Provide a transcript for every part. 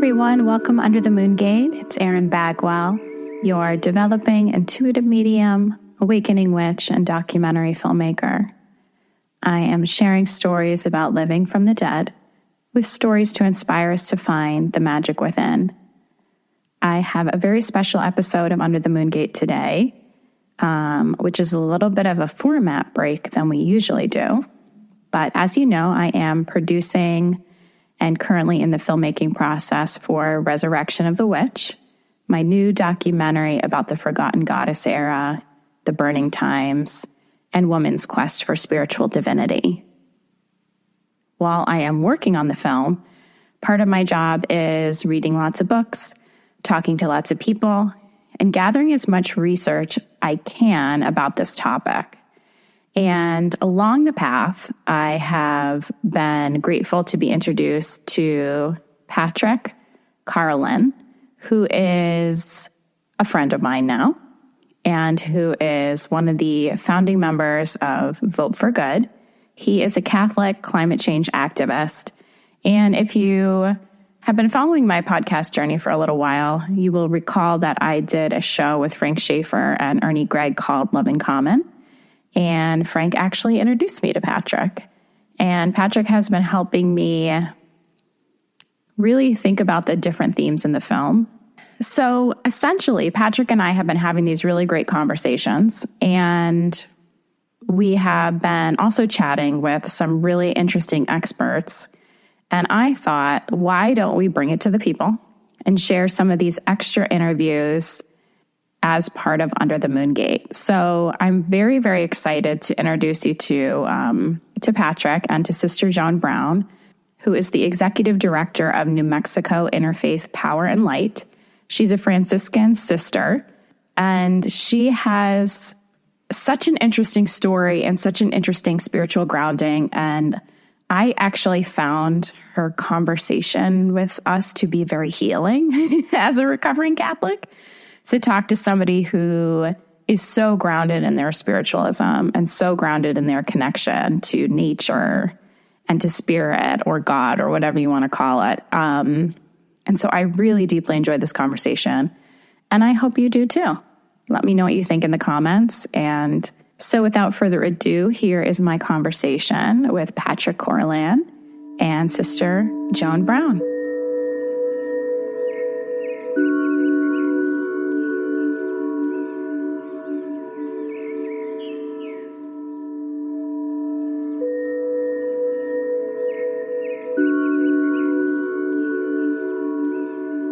everyone. Welcome Under the Moon Gate. It's Erin Bagwell, your developing intuitive medium, awakening witch, and documentary filmmaker. I am sharing stories about living from the dead with stories to inspire us to find the magic within. I have a very special episode of Under the Moon Gate today, which is a little bit of a format break than we usually do. But as you know, I am producing and currently in the filmmaking process for Resurrection of the Witch, my new documentary about the Forgotten Goddess era, the Burning Times, and woman's quest for spiritual divinity. While I am working on the film, part of my job is reading lots of books, talking to lots of people, and gathering as much research I can about this topic. And along the path, I have been grateful to be introduced to Patrick Carolan, who is a friend of mine now, and who is one of the founding members of Vote for Good. He is a Catholic climate change activist. And if you have been following my podcast journey for a little while, you will recall that I did a show with Frank Schaefer and Ernie Gregg called Love in Common. And Frank actually introduced me to Patrick. And Patrick has been helping me really think about the different themes in the film. So essentially, Patrick and I have been having these really great conversations. And we have been also chatting with some really interesting experts. And I thought, why don't we bring it to the people and share some of these extra interviews as part of Under the Moon Gate. So I'm very, very excited to introduce you to Patrick and to Sister Joan Brown, who is the executive director of New Mexico Interfaith Power and Light. She's a Franciscan sister, and she has such an interesting story and such an interesting spiritual grounding. And I actually found her conversation with us to be very healing as a recovering Catholic. To talk to somebody who is so grounded in their spiritualism and so grounded in their connection to nature and to spirit or God or whatever you want to call it. And so I really deeply enjoyed this conversation, and I hope you do too. Let me know what you think in the comments. And so without further ado, here is my conversation with Patrick Carolan and Sister Joan Brown.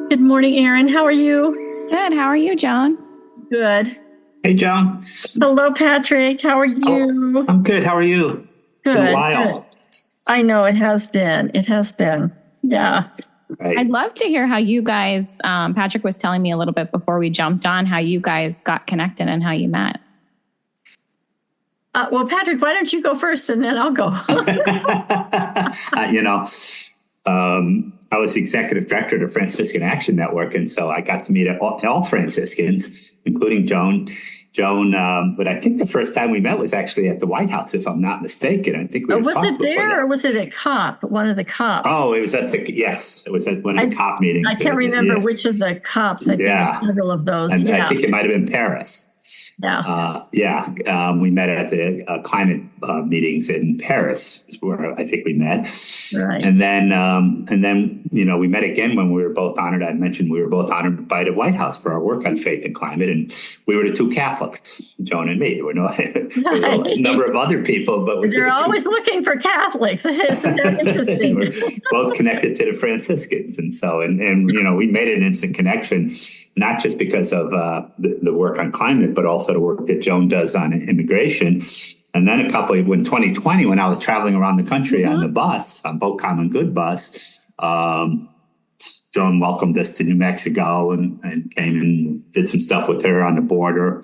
Good morning, Erin. How are you? Good. How are you, Joan? Good. Hey, Joan. Hello, Patrick. How are you? I'm good. How are you? Good. Been a while. Good. I know it has been. It has been. Yeah. Right. I'd love to hear how you guys, Patrick was telling me a little bit before we jumped on, how you guys got connected and how you met. Well, Patrick, why don't you go first and then I'll go? I was the executive director of the Franciscan Action Network, and so I got to meet all Franciscans, including Joan. But I think the first time we met was actually at the White House, if I'm not mistaken. I think we was it there or was it at COP, one of the COPs? Oh, it was at one of the COP meetings. I can't remember which of the COPs. I think there's several of those. And I think it might have been Paris. Yeah. We met at the climate meetings in Paris, is where I think we met. Right. And then, we met again when we were both honored. I mentioned we were both honored by the White House for our work on faith and climate. And we were the two Catholics, Joan and me. There were a number of other people, but they're always looking for Catholics. It's very interesting. We're both connected to the Franciscans. And so, we made an instant connection, not just because of the work on climate, but also the work that Joan does on immigration. And then in 2020, when I was traveling around the country on the bus, on Vote Common Good bus, Joan welcomed us to New Mexico and came and did some stuff with her on the border.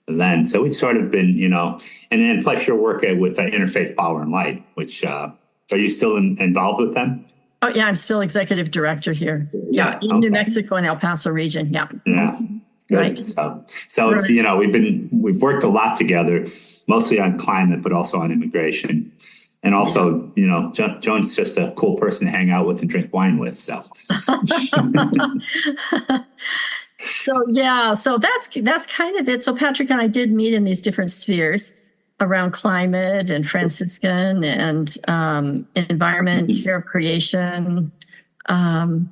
And then, so we've sort of been, and then plus your work with Interfaith Power and Light, which, are you still involved with them? Oh, yeah, I'm still executive director here. Yeah, in New Mexico and El Paso region. Yeah. Yeah. Good. Right. So it's, we've worked a lot together, mostly on climate, but also on immigration. And also, Joan's just a cool person to hang out with and drink wine with. So, so that's kind of it. So Patrick and I did meet in these different spheres around climate and Franciscan and environment, care of creation, and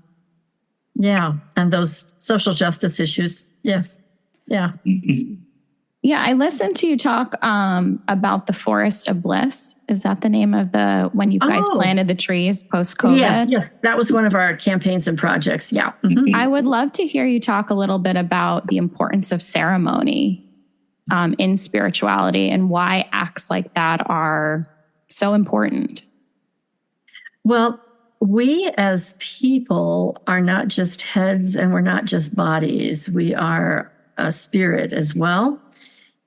those social justice issues. Yes, yeah. Yeah, I listened to you talk about the Forest of Bliss. Is that the name of when you guys planted the trees post-COVID? Yes, that was one of our campaigns and projects. Yeah. Mm-hmm. I would love to hear you talk a little bit about the importance of ceremony in spirituality and why acts like that are so important. Well, we as people are not just heads and we're not just bodies. We are a spirit as well.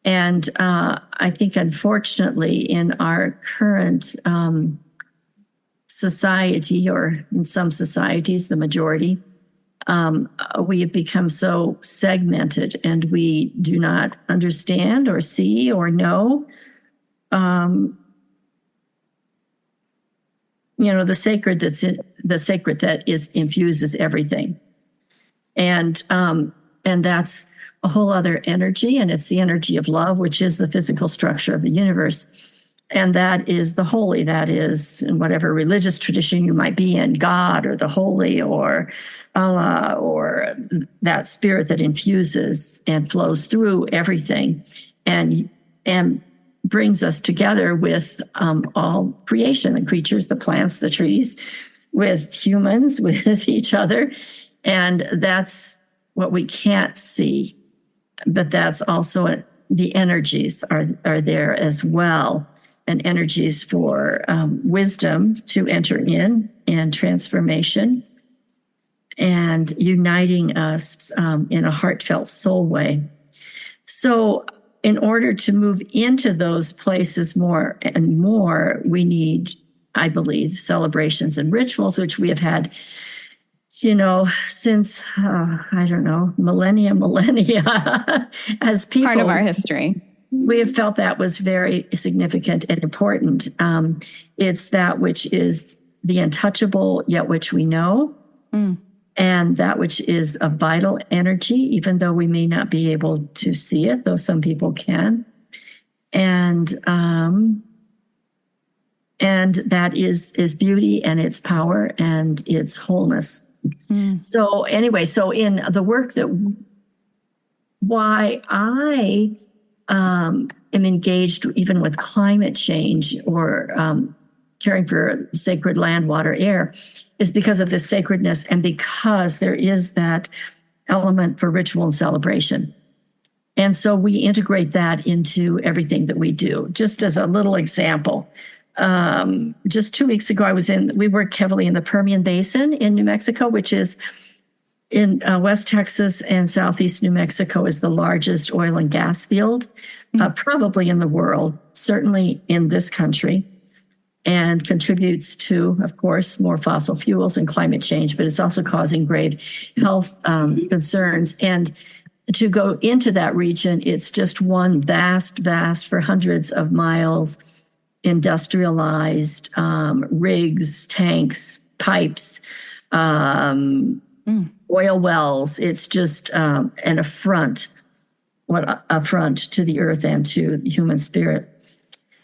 And I think, unfortunately, in our current society, or in some societies, the majority, we have become so segmented, and we do not understand or see or know, the sacred that infuses everything, and that's a whole other energy, and it's the energy of love, which is the physical structure of the universe. And that is the holy, that is, in whatever religious tradition you might be in, God or the holy or Allah, or that spirit that infuses and flows through everything and brings us together with all creation, the creatures, the plants, the trees, with humans, with each other. And that's what we can't see. But that's also the energies are there as well, and energies for wisdom to enter in and transformation and uniting us in a heartfelt soul way. So in order to move into those places more and more, we need, I believe, celebrations and rituals, which we have had since, millennia, as people. Part of our history. We have felt that was very significant and important. It's that which is the untouchable, yet which we know, and that which is a vital energy, even though we may not be able to see it, though some people can. And that is beauty and its power and its wholeness. So anyway, in the work why I am engaged even with climate change or caring for sacred land, water, air, is because of this sacredness and because there is that element for ritual and celebration. And so we integrate that into everything that we do. Just as a little example, just 2 weeks ago, we work heavily in the Permian Basin in New Mexico, which is in West Texas and Southeast New Mexico is the largest oil and gas field, probably in the world, certainly in this country, and contributes to, of course, more fossil fuels and climate change, but it's also causing grave health concerns. And to go into that region, it's just one vast, for hundreds of miles, industrialized rigs, tanks, pipes, oil wells. It's just an affront to the earth and to the human spirit.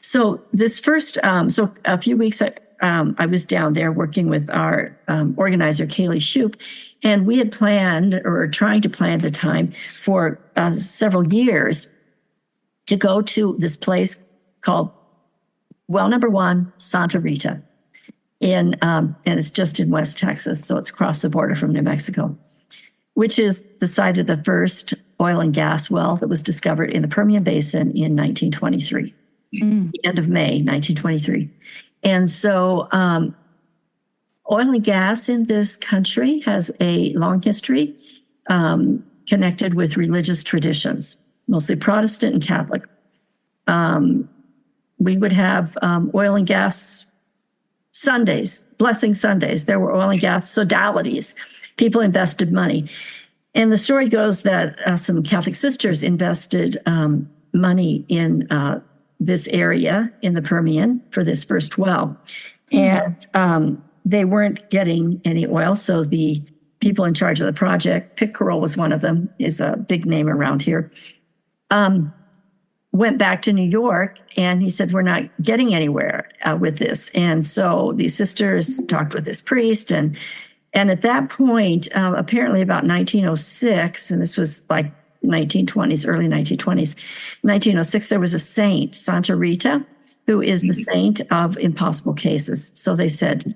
So this first, a few weeks I was down there working with our organizer, Kaylee Shoup, and we had planned, or trying to plan at a time for several years, to go to this place called Well Number One, Santa Rita, and it's just in West Texas, so it's across the border from New Mexico, which is the site of the first oil and gas well that was discovered in the Permian Basin in 1923, the end of May 1923. And so oil and gas in this country has a long history connected with religious traditions, mostly Protestant and Catholic. We would have oil and gas Sundays, blessing Sundays. There were oil and gas sodalities. People invested money. And the story goes that some Catholic sisters invested money in this area in the Permian for this first well. And they weren't getting any oil. So the people in charge of the project, Patrick Carolan was one of them, is a big name around here, went back to New York, and he said, we're not getting anywhere with this. And so the sisters talked with this priest, and at that point, apparently about 1906, and this was like 1920s, early 1920s, 1906, there was a saint, Santa Rita, who is the saint of impossible cases. So they said,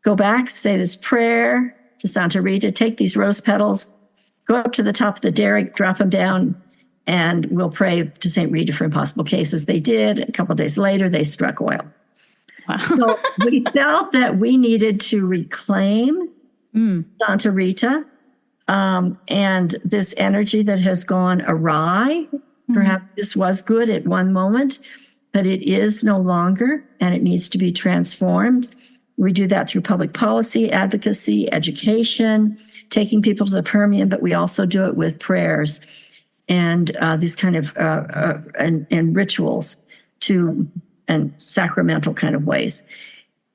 go back, say this prayer to Santa Rita, take these rose petals, go up to the top of the derrick, drop them down, and we'll pray to St. Rita for impossible cases. They did. A couple of days later, they struck oil. Wow. So we felt that we needed to reclaim Santa Rita and this energy that has gone awry. Perhaps this was good at one moment, but it is no longer, and it needs to be transformed. We do that through public policy, advocacy, education, taking people to the Permian, but we also do it with prayers and these kind of and rituals and sacramental kind of ways.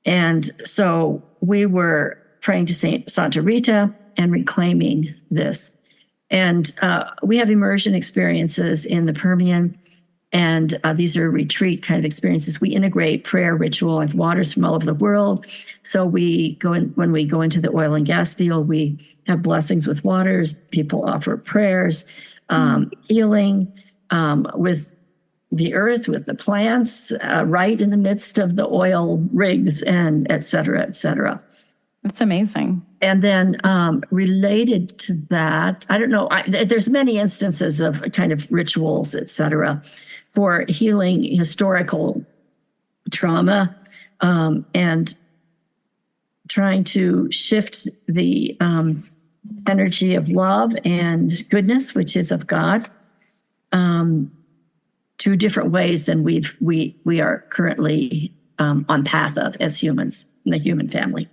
And so we were praying to Saint Santa Rita and reclaiming this. And we have immersion experiences in the Permian, and these are retreat kind of experiences. We integrate prayer, ritual, and waters from all over the world. So we go in, when we go into the oil and gas field, we have blessings with waters. People offer prayers, healing with the earth, with the plants, right in the midst of the oil rigs, and et cetera, et cetera. That's amazing. And then related to that, I don't know, there's many instances of kind of rituals, et cetera, for healing historical trauma and trying to shift the energy of love and goodness, which is of God, to different ways than we are currently on path of as humans in the human family.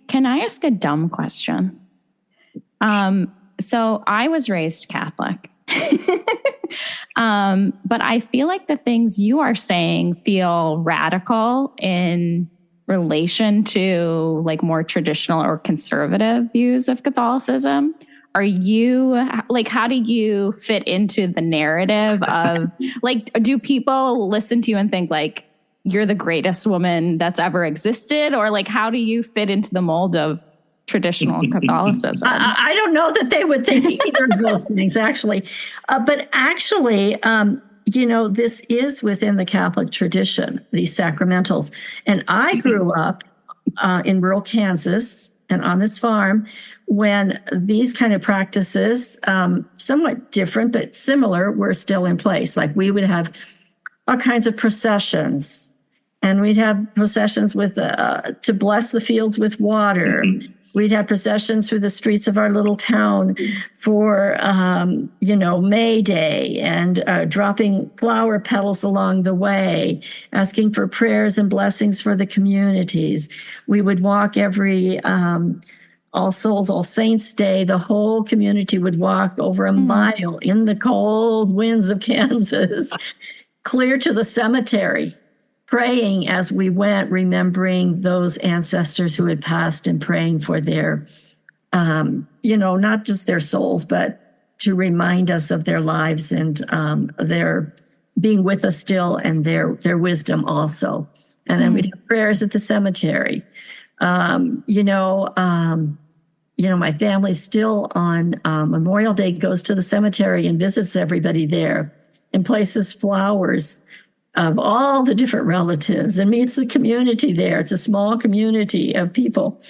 Can I ask a dumb question? So I was raised Catholic, but I feel like the things you are saying feel radical in relation to like more traditional or conservative views of Catholicism. Are you like, how do you fit into the narrative of like, do people listen to you and think like, you're the greatest woman that's ever existed? Or like, how do you fit into the mold of traditional Catholicism? I don't know that they would think either of those things, actually. But actually, this is within the Catholic tradition, these sacramentals. And I grew up in rural Kansas and on this farm when these kind of practices, somewhat different but similar, were still in place. Like we would have all kinds of processions. And we'd have processions with to bless the fields with water. We'd have processions through the streets of our little town for, May Day, and dropping flower petals along the way, asking for prayers and blessings for the communities. We would walk every All Souls, All Saints Day. The whole community would walk over a mile in the cold winds of Kansas, clear to the cemetery, praying as we went, remembering those ancestors who had passed and praying for their, not just their souls, but to remind us of their lives and their being with us still and their wisdom also. And then we'd have prayers at the cemetery. My family still on Memorial Day goes to the cemetery and visits everybody there and places flowers of all the different relatives and meets the community there. It's a small community of people.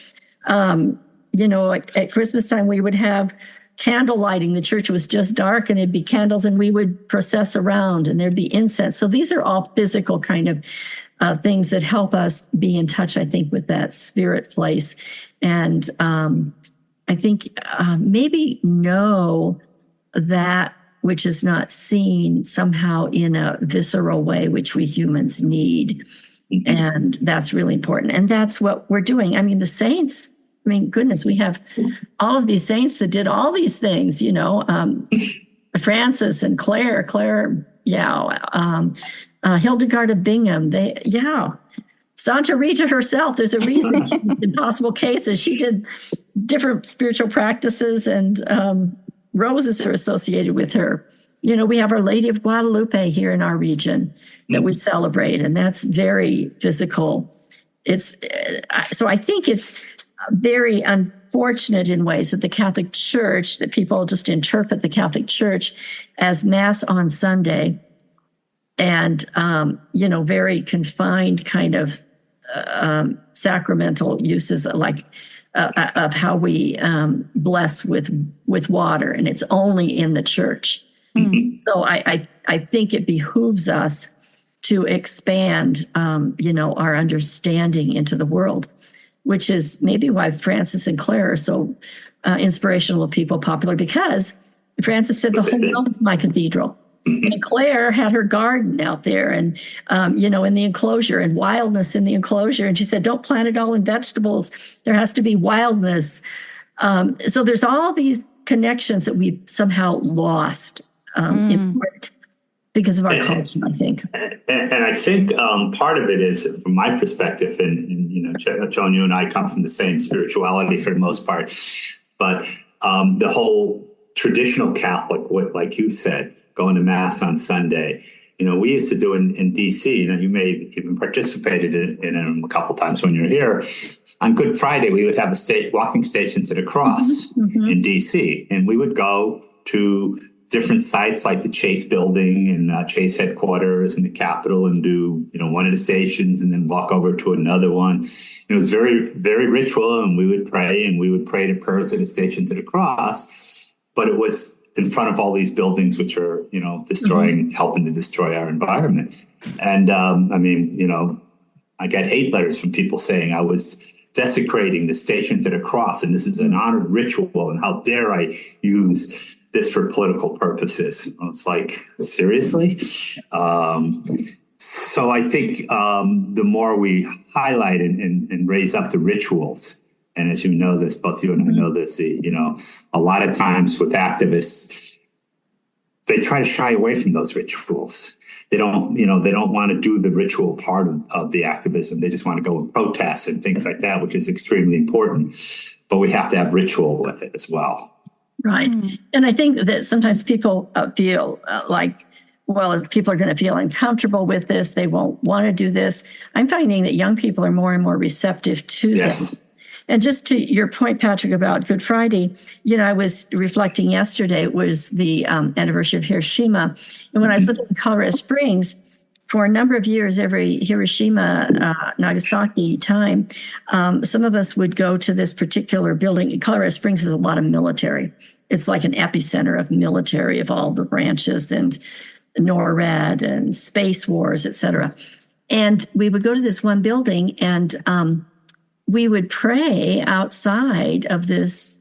At Christmas time, we would have candle lighting. The church was just dark and it'd be candles and we would process around and there'd be incense. So these are all physical kind of things that help us be in touch, I think, with that spirit place. And I think maybe know that which is not seen somehow in a visceral way, which we humans need. And that's really important. And that's what we're doing. I mean, the saints, goodness, we have all of these saints that did all these things, Francis and Claire, Hildegard of Bingham. Santa Rita herself. There's a reason she did impossible cases. She did different spiritual practices, and roses are associated with her. We have Our Lady of Guadalupe here in our region that we celebrate, and that's very physical. So I think it's very unfortunate in ways that the Catholic Church, that people just interpret the Catholic Church as Mass on Sunday and, very confined kind of sacramental uses like of how we bless with water, and it's only in the church. Mm-hmm. So I think it behooves us to expand, our understanding into the world, which is maybe why Francis and Clare are so inspirational people, popular, because Francis said the whole world is my cathedral. And Claire had her garden out there and, in the enclosure, and wildness in the enclosure. And she said, don't plant it all in vegetables. There has to be wildness. So there's all these connections that we've somehow lost in part because of our culture, I think. And I think part of it is, from my perspective, and Joan, you and I come from the same spirituality for the most part, but the whole traditional Catholic, like you said, going to Mass on Sunday. We used to do in D.C., you may have even participated in them a couple times when you're here. On Good Friday, we would have a walking station to the cross in D.C., and we would go to different sites like the Chase building and Chase headquarters and the Capitol and do, one of the stations and then walk over to another one. It was very, very ritual, and we would pray the prayers at the station to the cross, but it was in front of all these buildings, which are, helping to destroy our environment. And I get hate letters from people saying I was desecrating the station to the cross, and this is an honored ritual, and how dare I use this for political purposes. It's like, seriously? So I think the more we highlight and raise up the rituals, and as you know this, both you and I know this, a lot of times with activists, they try to shy away from those rituals. They don't want to do the ritual part of the activism. They just want to go and protest and things like that, which is extremely important. But we have to have ritual with it as well. Right. And I think that sometimes people feel as people are going to feel uncomfortable with this, they won't want to do this. I'm finding that young people are more and more receptive to this. And just to your point, Patrick, about Good Friday, I was reflecting yesterday, it was the anniversary of Hiroshima. And when I was living in Colorado Springs, for a number of years, every Hiroshima, Nagasaki time, some of us would go to this particular building. Colorado Springs has a lot of military. It's like an epicenter of military, of all the branches, and NORAD and Space Wars, et cetera. And we would go to this one building, and we would pray outside of this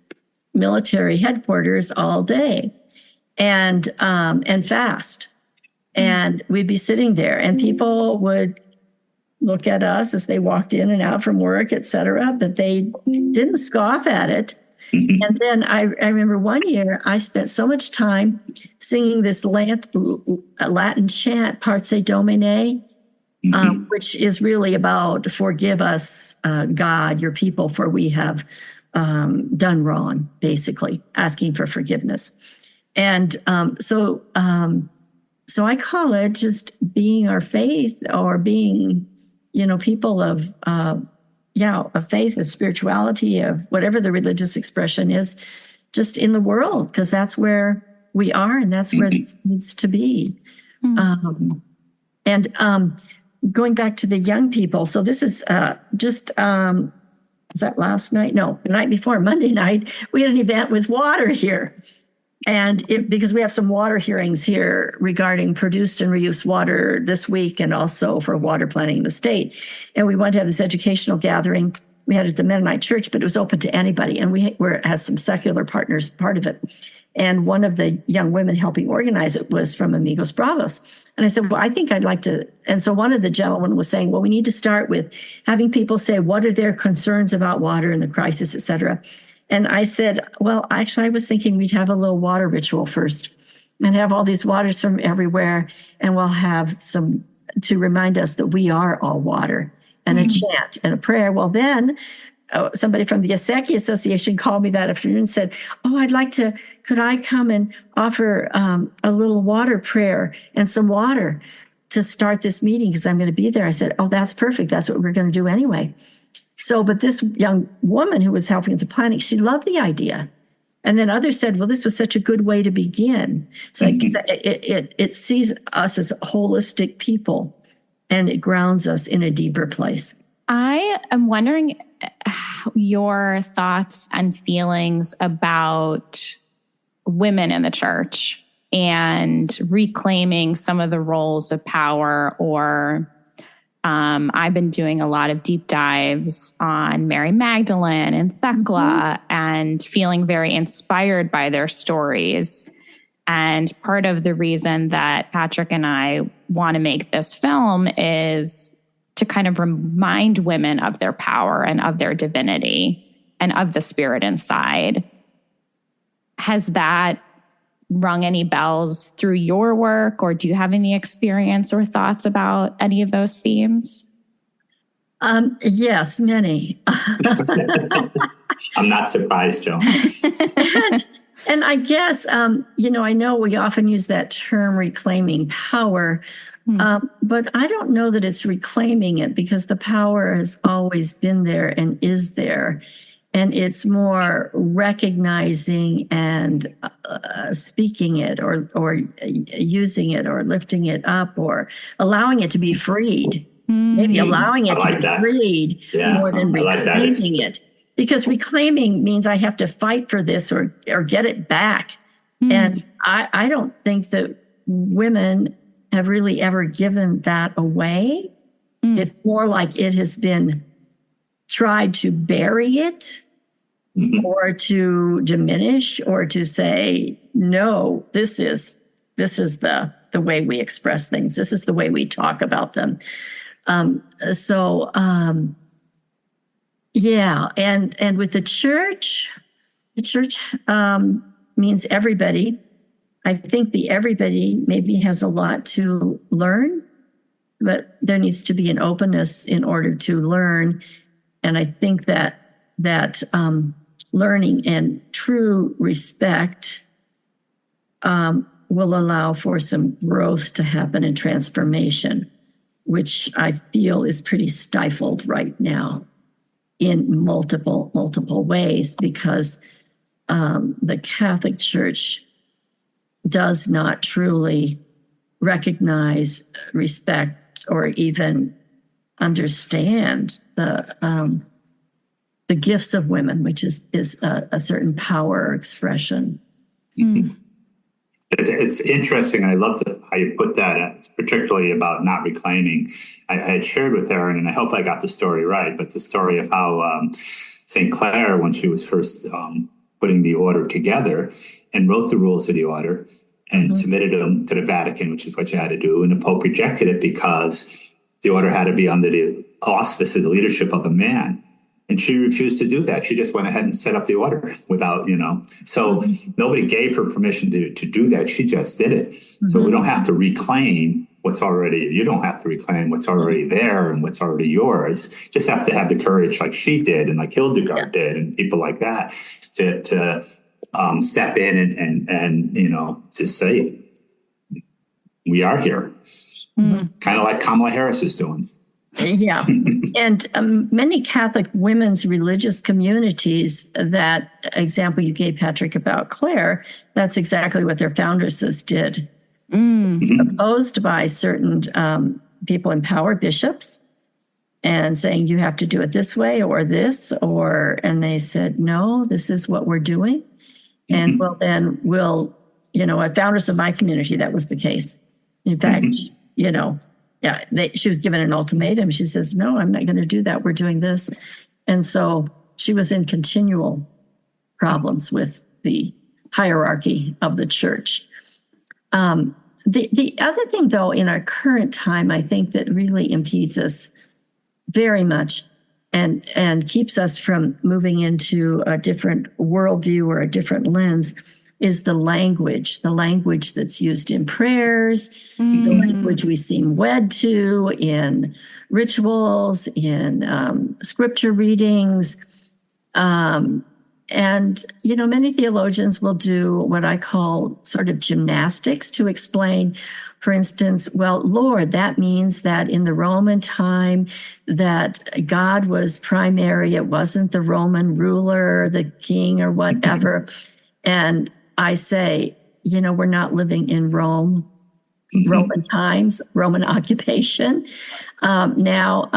military headquarters all day and fast. And we'd be sitting there, and people would look at us as they walked in and out from work, et cetera, but they didn't scoff at it. And then I remember one year I spent so much time singing this Latin chant, Parce Domine, which is really about forgive us, God, your people, for we have done wrong, basically, asking for forgiveness. And so I call it just being our faith, or being, people of faith, of spirituality, of whatever the religious expression is, just in the world, because that's where we are, and that's where this needs to be. Going back to the young people, so this is was that last night? No, the night before, Monday night, we had an event with water here. And because we have some water hearings here regarding produced and reused water this week, and also for water planning in the state. And we wanted to have this educational gathering. We had it at the Mennonite Church, but it was open to anybody. And it has some secular partners part of it. And one of the young women helping organize it was from Amigos Bravos. And I said, well, I think I'd like to. And so one of the gentlemen was saying, well, we need to start with having people say, what are their concerns about water and the crisis, et cetera. And I said, well, actually, I was thinking we'd have a little water ritual first and have all these waters from everywhere. And we'll have some to remind us that we are all water, and a chant and a prayer. Well, then somebody from the Asaki Association called me that afternoon and said, "Oh, could I come and offer a little water prayer and some water to start this meeting because I'm going to be there?" I said, "Oh, that's perfect. That's what we're going to do anyway." So, but this young woman who was helping with the planning, she loved the idea. And then others said, well, this was such a good way to begin. So it sees us as holistic people, and it grounds us in a deeper place. I am wondering your thoughts and feelings about women in the church and reclaiming some of the roles of power, or I've been doing a lot of deep dives on Mary Magdalene and Thecla and feeling very inspired by their stories. And part of the reason that Patrick and I want to make this film is to kind of remind women of their power and of their divinity and of the spirit inside. Has that rung any bells through your work, or do you have any experience or thoughts about any of those themes? Yes, many. I'm not surprised, Joan. and I guess, I know we often use that term reclaiming power, but I don't know that it's reclaiming it, because the power has always been there and is there. And it's more recognizing and speaking it, or using it, or lifting it up, or allowing it to be freed. Maybe allowing it to be freed more than reclaiming it. Because reclaiming means I have to fight for this or get it back. And I don't think that women have really ever given that away. It's more like it has been tried to bury it, or to diminish, or to say, no, this is the way we express things. This is the way we talk about them. And with the church means everybody. I think the everybody maybe has a lot to learn, but there needs to be an openness in order to learn. And I think that learning and true respect will allow for some growth to happen and transformation, which I feel is pretty stifled right now in multiple ways, because the Catholic Church does not truly recognize, respect, or even understand the gifts of women, which is a certain power expression. It's interesting. I love how you put that. It's particularly about not reclaiming. I had shared with Erin, and I hope I got the story right, but the story of how St. Clare, when she was first putting the order together and wrote the rules of the order and submitted them to the Vatican, which is what you had to do, and the Pope rejected it because the order had to be under the auspice of the leadership of a man. And she refused to do that. She just went ahead and set up the order without, So nobody gave her permission to do that. She just did it. So we don't have to reclaim you don't have to reclaim what's already there and what's already yours. Just have to have the courage, like she did and like Hildegard did and people like that, to step in and to say, we are here. Kind of like Kamala Harris is doing. Yeah. And many Catholic women's religious communities, that example you gave, Patrick, about Clare, that's exactly what their foundresses did. Opposed by certain people in power, bishops, and saying you have to do it this way or this, and they said, no, this is what we're doing. And a foundress of my community, that was the case. In fact, she was given an ultimatum. She says, no, I'm not going to do that. We're doing this. And so she was in continual problems with the hierarchy of the church. The other thing, though, in our current time, I think that really impedes us very much and keeps us from moving into a different worldview or a different lens is the language that's used in prayers, the language we seem wed to in rituals, in scripture readings. And, many theologians will do what I call sort of gymnastics to explain, for instance, well, Lord, that means that in the Roman time that God was primary. It wasn't the Roman ruler, the king or whatever. And I say, we're not living in Rome, Roman times, Roman occupation. Now,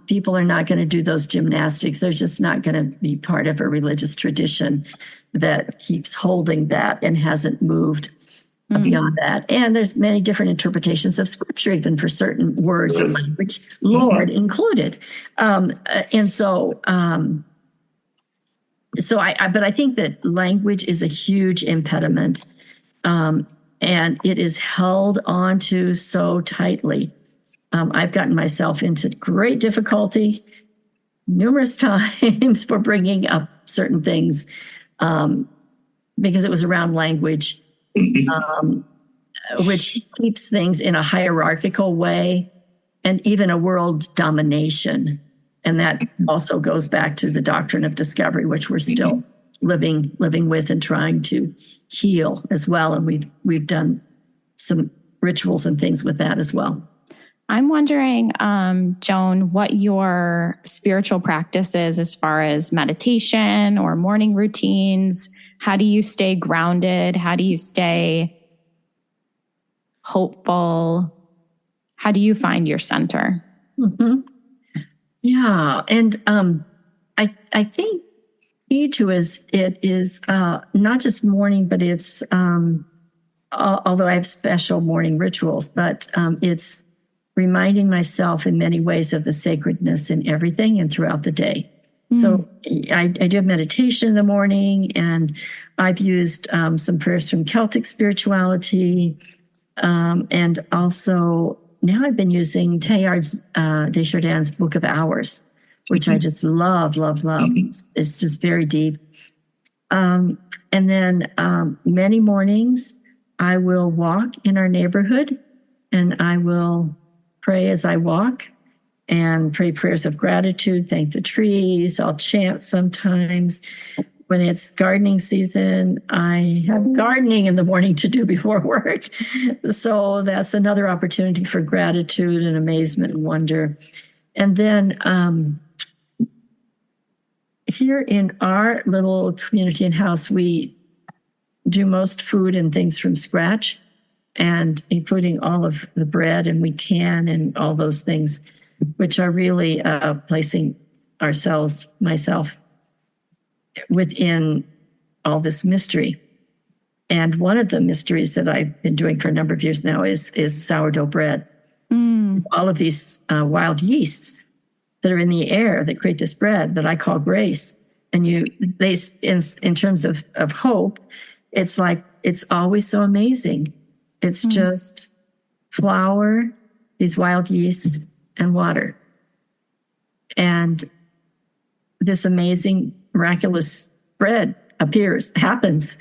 people are not going to do those gymnastics. They're just not going to be part of a religious tradition that keeps holding that and hasn't moved beyond that. And there's many different interpretations of scripture, even for certain words or language, Lord included. But I think that language is a huge impediment, and it is held onto so tightly. I've gotten myself into great difficulty numerous times for bringing up certain things because it was around language, which keeps things in a hierarchical way and even a world domination. And that also goes back to the doctrine of discovery, which we're still living with and trying to heal as well. And we've done some rituals and things with that as well. I'm wondering, Joan, what your spiritual practice is as far as meditation or morning routines. How do you stay grounded? How do you stay hopeful? How do you find your center? Mm-hmm. Yeah. And I think key to it is not just morning, but it's, although I have special morning rituals, but it's reminding myself in many ways of the sacredness in everything and throughout the day. So I do have meditation in the morning, and I've used some prayers from Celtic spirituality. And also now I've been using Teilhard de Chardin's Book of Hours, which I just love. It's just very deep. And then many mornings I will walk in our neighborhood, and I will pray as I walk and pray prayers of gratitude, thank the trees. I'll chant sometimes. When it's gardening season, I have gardening in the morning to do before work. So that's another opportunity for gratitude and amazement and wonder. And then here in our little community and house, we do most food and things from scratch, and including all of the bread, and we can, and all those things, which are really placing myself, within all this mystery. And one of the mysteries that I've been doing for a number of years now is sourdough bread. All of these wild yeasts that are in the air that create this bread that I call grace. And in terms of hope, it's like, it's always so amazing. It's just flour, these wild yeasts, and water. And this amazing, miraculous bread happens.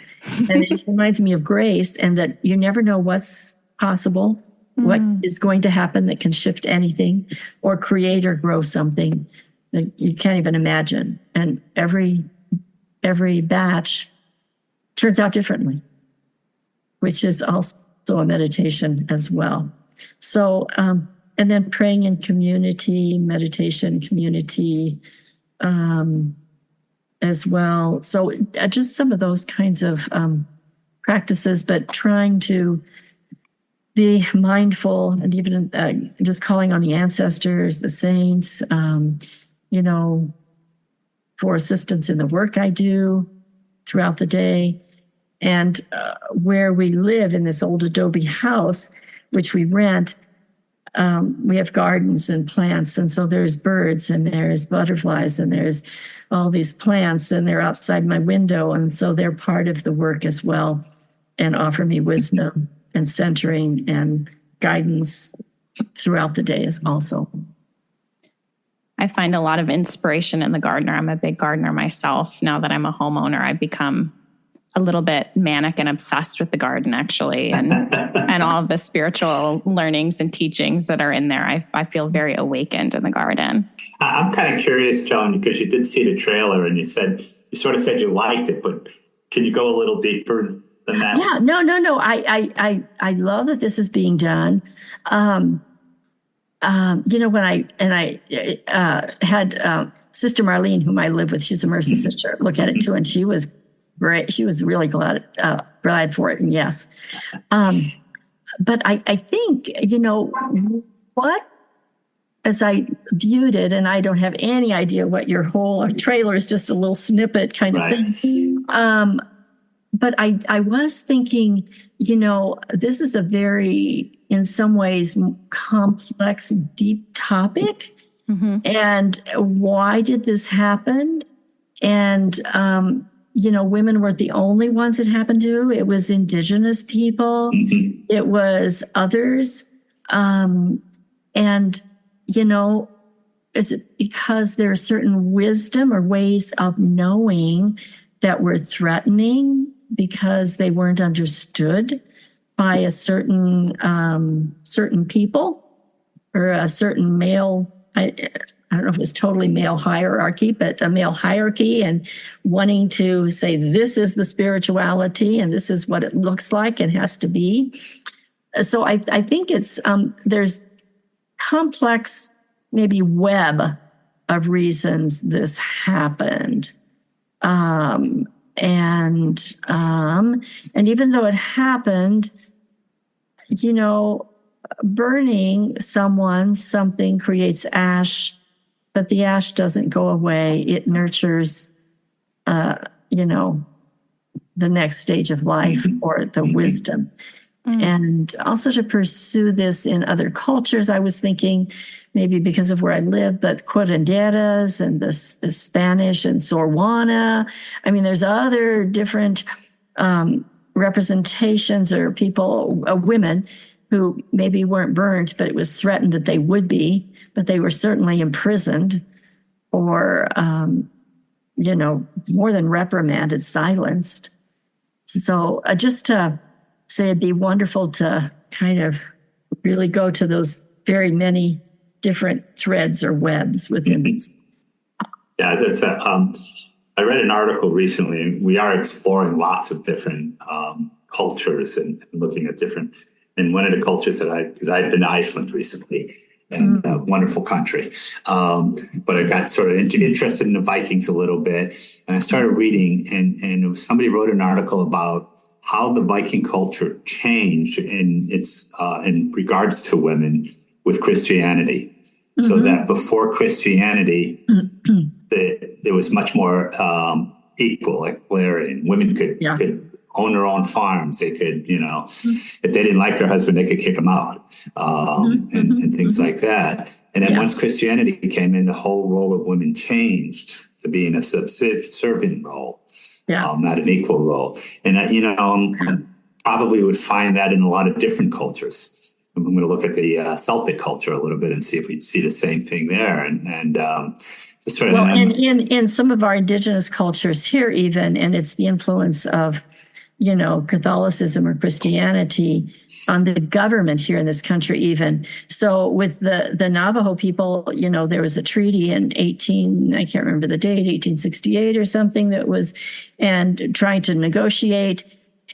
And it reminds me of grace, and that you never know what's possible, what is going to happen that can shift anything or create or grow something that you can't even imagine. And every batch turns out differently, which is also a meditation as well. So, and then praying in community, meditation, community, as well. So just some of those kinds of practices, but trying to be mindful, and even just calling on the ancestors, the saints, for assistance in the work I do throughout the day. And where we live in this old adobe house, which we rent, we have gardens and plants. And so there's birds and there's butterflies and there's all these plants, and they're outside my window. And so they're part of the work as well, and offer me wisdom and centering and guidance throughout the day as also. I find a lot of inspiration in the gardener. I'm a big gardener myself. Now that I'm a homeowner, I've become a little bit manic and obsessed with the garden, actually, and all of the spiritual learnings and teachings that are in there. I feel very awakened in the garden. I'm kind of curious, Joan, because you did see the trailer and you sort of said you liked it, but can you go a little deeper than that? Yeah, no. I love that this is being done. When I had Sister Marlene, whom I live with, she's a Mercy sister, look at it too, and she was great. She was really glad for it, and yes. But I think, what, as I viewed it, and I don't have any idea what your whole trailer is, just a little snippet kind of thing. But I was thinking, this is a very, in some ways, complex, deep topic. Mm-hmm. And why did this happen? And, women weren't the only ones it happened to. It was Indigenous people. Mm-hmm. It was others. Is it because there's certain wisdom or ways of knowing that were threatening because they weren't understood by a certain people or a certain male, I don't know if it's totally male hierarchy, but a male hierarchy, and wanting to say this is the spirituality and this is what it looks like and has to be. So I think it's there's complex, maybe web of reasons this happened. And even though it happened, burning something creates ash, but the ash doesn't go away. It nurtures, the next stage of life or the wisdom. Mm. And also to pursue this in other cultures, I was thinking, maybe because of where I live, but curanderas and the Spanish and Sorwana. I mean, there's other different representations or people, women who maybe weren't burned, but it was threatened that they would be, but they were certainly imprisoned or, more than reprimanded, silenced. So just to say it'd be wonderful to kind of really go to those very many different threads or webs within these. Yeah, I read an article recently, and we are exploring lots of different cultures and looking at different. And one of the cultures because I've been to Iceland recently, and a wonderful country, but I got sort of interested in the Vikings a little bit, and I started reading, and somebody wrote an article about how the Viking culture changed in regards to women with Christianity. Mm-hmm. So that before Christianity, there was much more equal, equality. Women could own their own farms. They could, if they didn't like their husband, they could kick him out, and things like that. And then once Christianity came in, the whole role of women changed to being a subservient role, not an equal role. And probably would find that in a lot of different cultures. I'm going to look at the Celtic culture a little bit and see if we'd see the same thing there. And just sort of. Well, and in some of our indigenous cultures here, even, and it's the influence of, Catholicism or Christianity on the government here in this country, even. So with the Navajo people, there was a treaty in I can't remember the date, 1868 or something and trying to negotiate.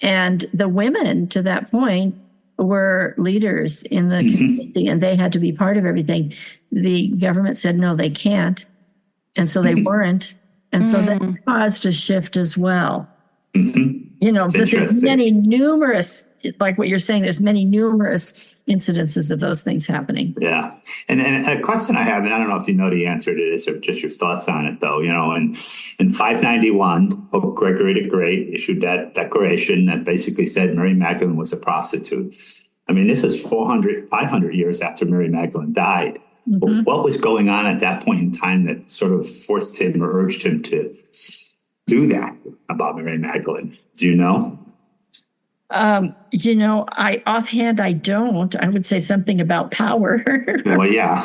And the women to that point were leaders in the community, and they had to be part of everything. The government said, no, they can't. And so they weren't. And so that caused a shift as well. Mm-hmm. But there's many numerous, like what you're saying, there's many numerous incidences of those things happening. Yeah. And a question I have, and I don't know if you know the answer to this or just your thoughts on it, though, in 591, Pope Gregory the Great issued that declaration that basically said Mary Magdalene was a prostitute. I mean, this is 500 years after Mary Magdalene died. Mm-hmm. What was going on at that point in time that sort of forced him or urged him to do that about Mary Magdalene? Do you know? I offhand, I don't. I would say something about power. Well, yeah.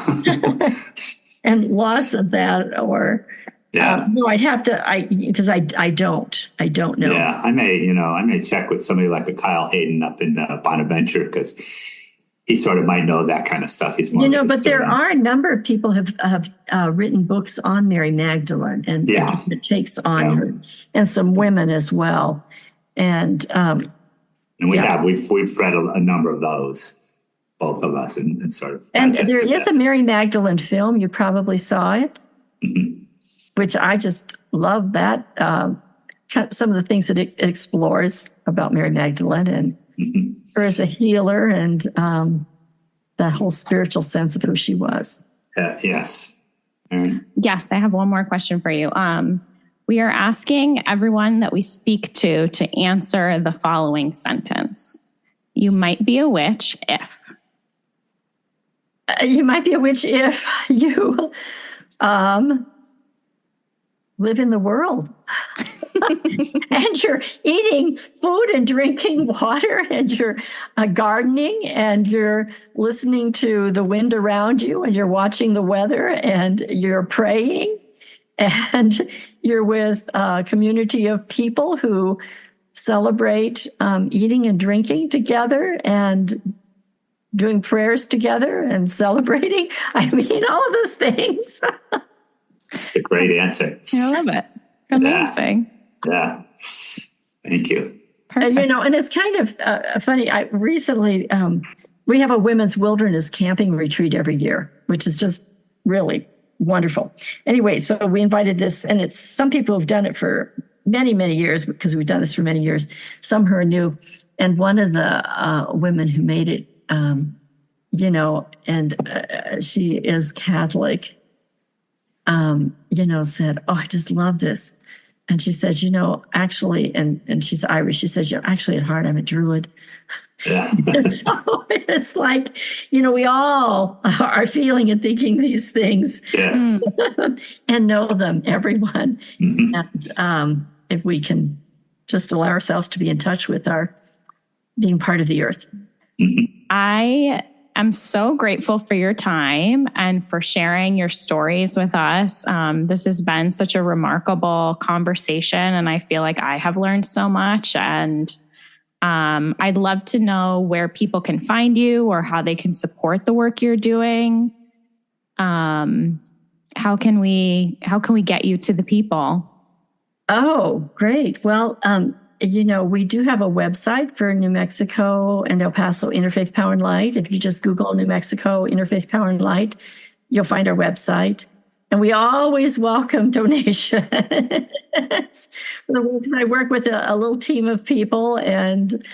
And loss of that, or Yeah. No, I'd have to, because I don't know. Yeah, I may check with somebody like a Kyle Hayden up in Bonaventure, because he sort of might know that kind of stuff. He's more, but there are a number of people have written books on Mary Magdalene and different takes on her, and some women as well. And we've read a number of those, both of us, and sort of. And there is a Mary Magdalene film. You probably saw it. Mm-hmm. Which I just love that. Some of the things that it explores about Mary Magdalene and her as a healer, and that whole spiritual sense of who she was. Yes. Yes, I have one more question for you. We are asking everyone that we speak to answer the following sentence. You might be a witch if. You might be a witch if you... live in the world and you're eating food and drinking water, and you're gardening, and you're listening to the wind around you, and you're watching the weather, and you're praying, and you're with a community of people who celebrate eating and drinking together and doing prayers together and celebrating. I mean, all of those things. It's a great answer. I love it. Amazing. Yeah. Thank you. And it's kind of funny. I recently, we have a women's wilderness camping retreat every year, which is just really wonderful. Anyway, so we invited this, and it's some people have done it for many, many years, because we've done this for many years. Some who are new. And one of the women who made it, she is Catholic, said, "Oh, I just love this." And she said, actually, and she's Irish. She says, actually at heart, I'm a Druid. Yeah. So it's like, we all are feeling and thinking these things. Yes. And know them, everyone. Mm-hmm. And if we can just allow ourselves to be in touch with our being part of the earth. I am so grateful for your time and for sharing your stories with us. This has been such a remarkable conversation, and I feel like I have learned so much. And I'd love to know where people can find you or how they can support the work you're doing. How can we get you to the people? Oh, great. Well, we do have a website for New Mexico and El Paso Interfaith Power and Light. If you just Google New Mexico Interfaith Power and Light, you'll find our website. And we always welcome donations. Because I work with a little team of people, and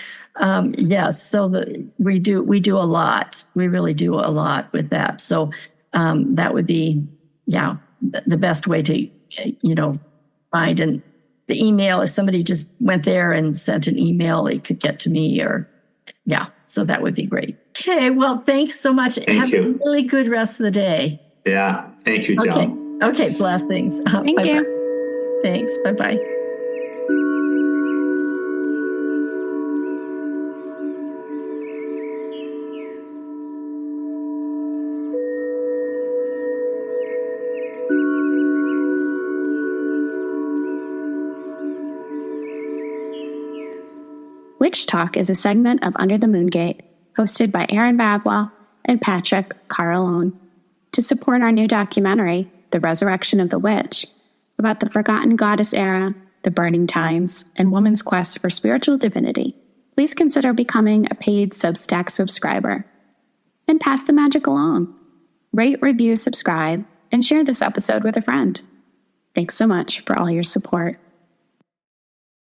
we do a lot. We really do a lot with that. So that would be, the best way to, find. And the email, if somebody just went there and sent an email, it could get to me, so that would be great. Okay, well, thanks so much. Thank you. A really good rest of the day. Yeah, thank you, Joan. Okay, blessings. Thank you. Thanks, bye-bye. Witch Talk is a segment of Under the Moongate, hosted by Aaron Bagwell and Patrick Carolan. To support our new documentary, The Resurrection of the Witch, about the forgotten goddess era, the burning times, and woman's quest for spiritual divinity, please consider becoming a paid Substack subscriber. And pass the magic along. Rate, review, subscribe, and share this episode with a friend. Thanks so much for all your support.